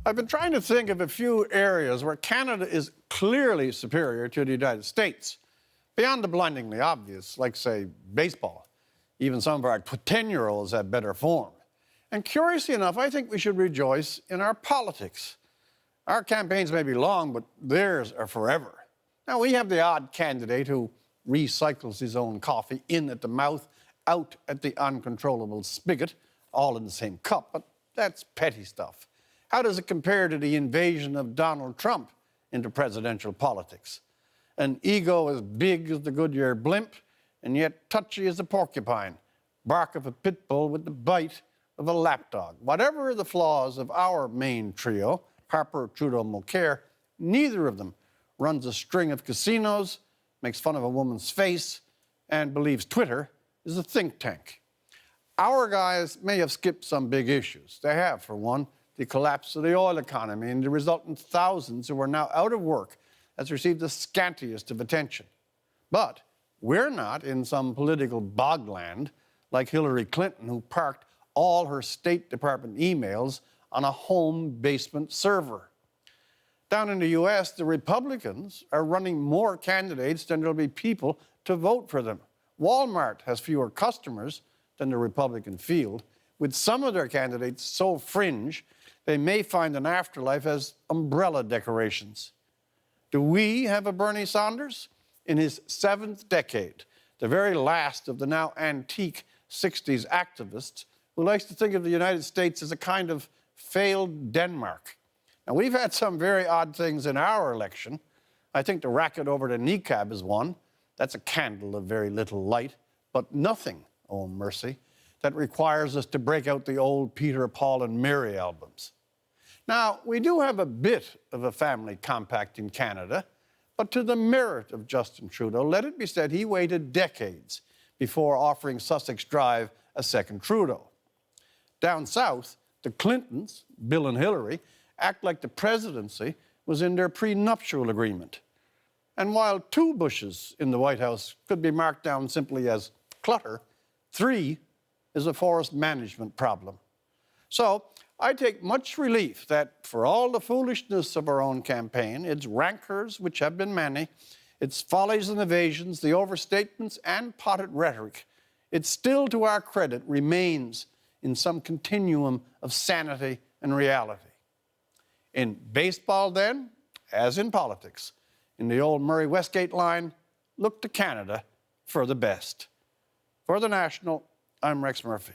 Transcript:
I've been trying to think of a few areas where Canada is clearly superior to the United States, beyond the blindingly obvious, like, say, baseball. Even some of our 10-year-olds have better form. And curiously enough, I think we should rejoice in our politics. Our campaigns may be long, but theirs are forever. Now, we have the odd candidate who recycles his own coffee in at the mouth, out at the uncontrollable spigot, all in the same cup, but that's petty stuff. How does it compare to the invasion of Donald Trump into presidential politics? An ego as big as the Goodyear blimp, and yet touchy as a porcupine, bark of a pit bull with the bite of a lapdog. Whatever the flaws of our main trio, Harper, Trudeau, Mulcair, neither of them runs a string of casinos, makes fun of a woman's face, and believes Twitter is a think tank. Our guys may have skipped some big issues. They have, for one, the collapse of the oil economy and the resultant thousands who are now out of work has received the scantiest of attention. But we're not in some political bogland like Hillary Clinton, who parked all her State Department emails on a home basement server. Down in the U.S., the Republicans are running more candidates than there'll be people to vote for them. Walmart has fewer customers than the Republican field, with some of their candidates so fringe they may find an afterlife as umbrella decorations. Do we have a Bernie Sanders? In his 7th decade, the very last of the now antique 60s activists who likes to think of the United States as a kind of failed Denmark. Now, we've had some very odd things in our election. I think the racket over the kneecap is one. That's a candle of very little light, but nothing, oh mercy, that requires us to break out the old Peter, Paul, and Mary albums. Now, we do have a bit of a family compact in Canada, but to the merit of Justin Trudeau, let it be said he waited decades before offering Sussex Drive a second Trudeau. Down south, the Clintons, Bill and Hillary, act like the presidency was in their prenuptial agreement. And while 2 Bushes in the White House could be marked down simply as clutter, 3 is a forest management problem. So I take much relief that for all the foolishness of our own campaign, its rancors, which have been many, its follies and evasions, the overstatements and potted rhetoric, it still, to our credit, remains in some continuum of sanity and reality. In baseball, then, as in politics, in the old Murray-Westgate line, look to Canada for the best. For The National, I'm Rex Murphy.